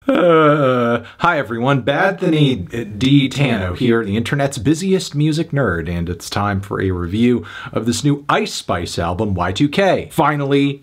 Hi everyone, Anthony D. Tano here, the internet's busiest music nerd, and it's time for a review of this new Ice Spice album, Y2K. Finally,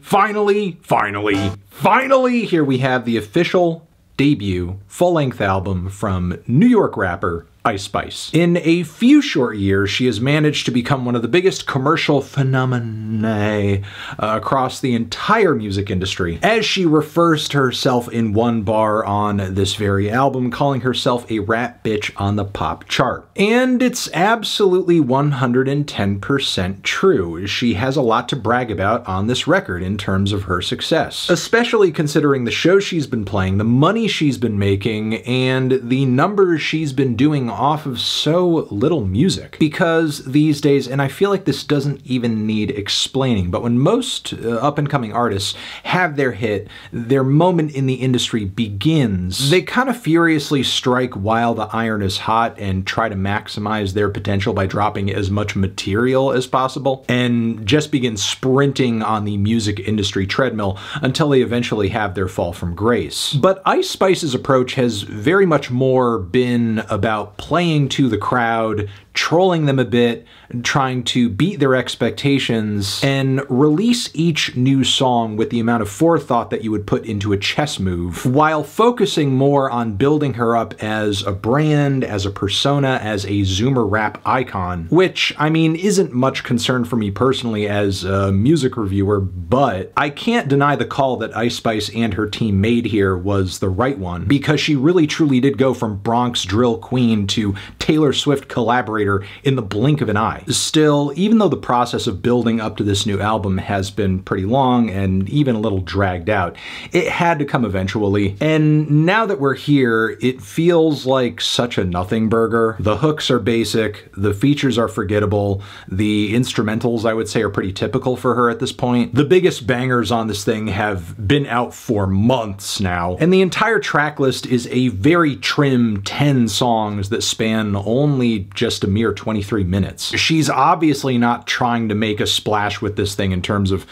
here we have the official debut full-length album from New York rapper Ice Spice. In a few short years, she has managed to become one of the biggest commercial phenomena across the entire music industry, as she refers to herself in one bar on this very album, calling herself a rap bitch on the pop chart. And it's absolutely 110% true. She has a lot to brag about on this record in terms of her success, especially considering the shows she's been playing, the money she's been making, and the numbers she's been doing off of so little music. Because these days, and I feel like this doesn't even need explaining, but when most up-and-coming artists have their hit, their moment in the industry begins, they kind of furiously strike while the iron is hot and try to maximize their potential by dropping as much material as possible, and just begin sprinting on the music industry treadmill until they eventually have their fall from grace. But Ice Spice's approach has very much more been about playing to the crowd, trolling them a bit, trying to beat their expectations, and release each new song with the amount of forethought that you would put into a chess move, while focusing more on building her up as a brand, as a persona, as a Zoomer rap icon, which, I mean, isn't much concern for me personally as a music reviewer, but I can't deny the call that Ice Spice and her team made here was the right one, because she really truly did go from Bronx drill queen to Taylor Swift collaborator in the blink of an eye. Still, even though the process of building up to this new album has been pretty long and even a little dragged out, it had to come eventually. And now that we're here, it feels like such a nothing burger. The hooks are basic, the features are forgettable, the instrumentals, I would say, are pretty typical for her at this point. The biggest bangers on this thing have been out for months now, and the entire track list is a very trim 10 songs that span only just a mere 23 minutes. She's obviously not trying to make a splash with this thing in terms of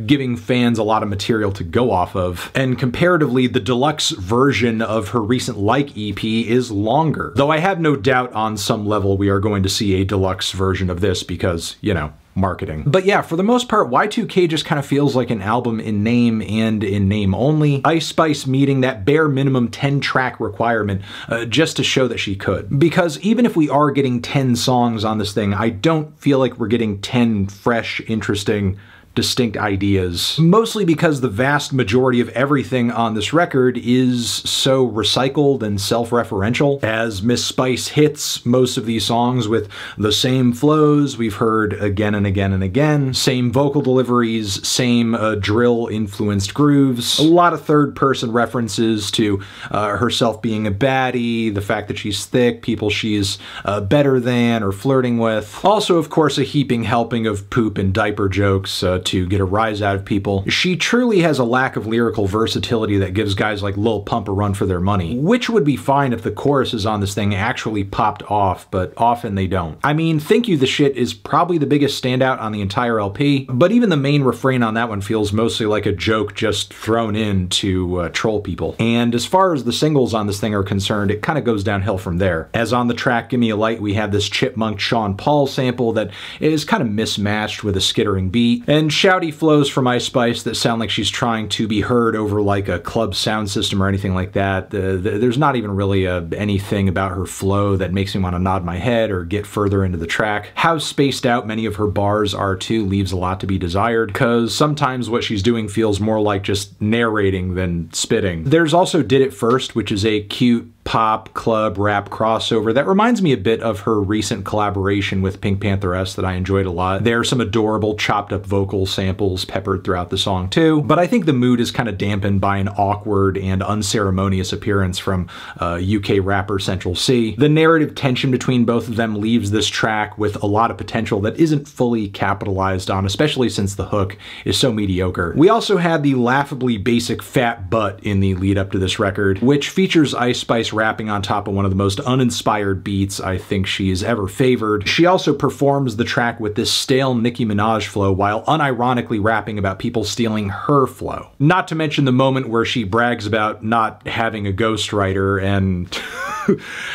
giving fans a lot of material to go off of, and comparatively, the deluxe version of her recent Like EP is longer. Though I have no doubt on some level we are going to see a deluxe version of this because, you know, marketing. But yeah, for the most part, Y2K just kind of feels like an album in name and in name only. Ice Spice meeting that bare minimum 10-track requirement just to show that she could. Because even if we are getting 10 songs on this thing, I don't feel like we're getting 10 fresh, interesting, distinct ideas, mostly because the vast majority of everything on this record is so recycled and self-referential, as Miss Spice hits most of these songs with the same flows we've heard again and again and again, same vocal deliveries, same drill-influenced grooves, a lot of third-person references to herself being a baddie, the fact that she's thick, people she's better than or flirting with. Also, of course, a heaping helping of poop and diaper jokes to get a rise out of people. She truly has a lack of lyrical versatility that gives guys like Lil Pump a run for their money, which would be fine if the choruses on this thing actually popped off, but often they don't. I mean, Thank You the Shit is probably the biggest standout on the entire LP, but even the main refrain on that one feels mostly like a joke just thrown in to troll people. And as far as the singles on this thing are concerned, it kind of goes downhill from there. As on the track Gimme a Light, we have this chipmunk Sean Paul sample that is kind of mismatched with a skittering beat, and shouty flows from Ice Spice that sound like she's trying to be heard over like a club sound system or anything like that. There's not even really anything about her flow that makes me want to nod my head or get further into the track. How spaced out many of her bars are too leaves a lot to be desired, because sometimes what she's doing feels more like just narrating than spitting. There's also Did It First, which is a cute pop, club, rap crossover that reminds me a bit of her recent collaboration with Pink Pantheress that I enjoyed a lot. There are some adorable chopped up vocal samples peppered throughout the song too, but I think the mood is kind of dampened by an awkward and unceremonious appearance from UK rapper Central C. The narrative tension between both of them leaves this track with a lot of potential that isn't fully capitalized on, especially since the hook is so mediocre. We also had the laughably basic fat butt in the lead up to this record, which features Ice Spice rapping on top of one of the most uninspired beats I think she's ever favored. She also performs the track with this stale Nicki Minaj flow while unironically rapping about people stealing her flow. Not to mention the moment where she brags about not having a ghostwriter, and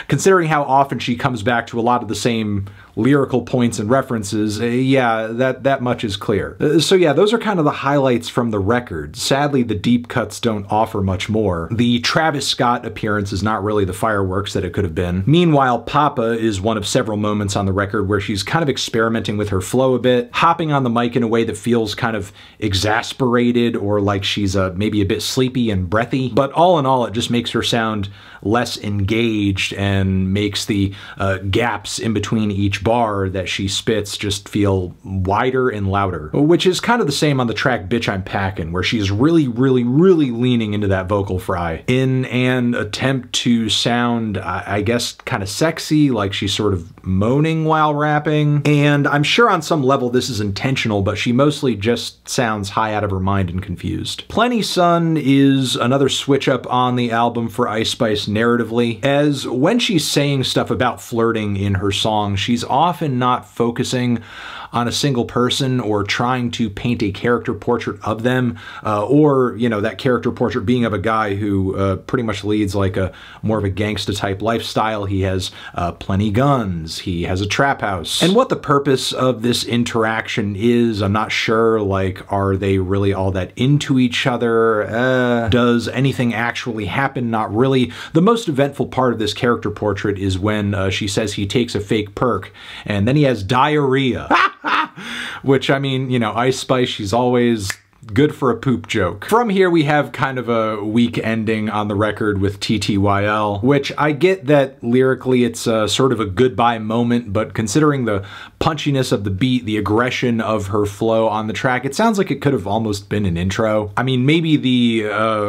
considering how often she comes back to a lot of the same lyrical points and references, yeah, that much is clear. So yeah, those are kind of the highlights from the record. Sadly, the deep cuts don't offer much more. The Travis Scott appearance is not really the fireworks that it could have been. Meanwhile, Papa is one of several moments on the record where she's kind of experimenting with her flow a bit, hopping on the mic in a way that feels kind of exasperated or like she's maybe a bit sleepy and breathy. But all in all, it just makes her sound less engaged and makes the gaps in between each bar that she spits just feel wider and louder, which is kind of the same on the track Bitch I'm Packin', where she's really leaning into that vocal fry in an attempt to sound, I guess, kind of sexy, like she's sort of moaning while rapping. And I'm sure on some level this is intentional, but she mostly just sounds high out of her mind and confused. Plenty Sun is another switch up on the album for Ice Spice narratively, as when she's saying stuff about flirting in her song, she's often not focusing on a single person or trying to paint a character portrait of them, or, you know, that character portrait being of a guy who pretty much leads like a more of a gangsta type lifestyle. He has plenty guns, he has a trap house. And what the purpose of this interaction is, I'm not sure. Like, are they really all that into each other? Does anything actually happen? Not really. The most eventful part of this character portrait is when she says he takes a fake perk and then he has diarrhea. Which, I mean, you know, Ice Spice, she's always good for a poop joke. From here, we have kind of a weak ending on the record with TTYL, which I get that lyrically it's sort of a goodbye moment, but considering the punchiness of the beat, the aggression of her flow on the track, it sounds like it could have almost been an intro. I mean, maybe the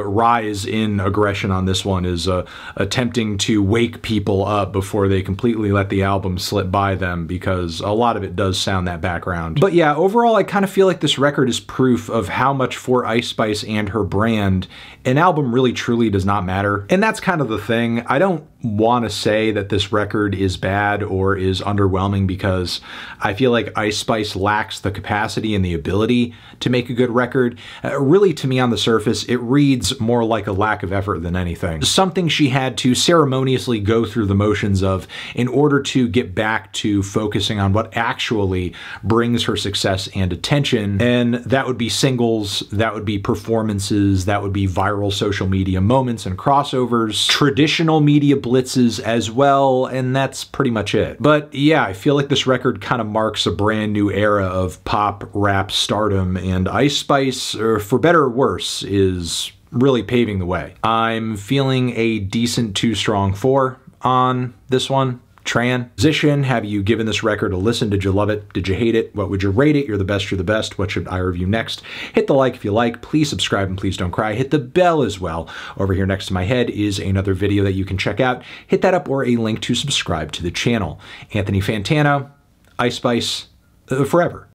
rise in aggression on this one is attempting to wake people up before they completely let the album slip by them, because a lot of it does sound that background. But yeah, overall, I kind of feel like this record is proof of how much for Ice Spice and her brand, an album really truly does not matter. And that's kind of the thing. I don't want to say that this record is bad or is underwhelming, because I feel like Ice Spice lacks the capacity and the ability to make a good record. Really, to me on the surface, it reads more like a lack of effort than anything. Something she had to ceremoniously go through the motions of in order to get back to focusing on what actually brings her success and attention. And that would be singles, that would be performances, that would be viral social media moments and crossovers, traditional media blitzes as well, and that's pretty much it. But yeah, I feel like this record kind of marks a brand new era of pop rap stardom, and Ice Spice, for better or worse, is really paving the way. I'm feeling a decent 2 strong 4 on this one. Transition, have you given this record a listen? Did you love it? Did you hate it? What would you rate it? You're the best, you're the best. What should I review next? Hit the like if you like. Please subscribe and please don't cry. Hit the bell as well. Over here next to my head is another video that you can check out. Hit that up, or a link to subscribe to the channel. Anthony Fantano, Ice Spice, forever.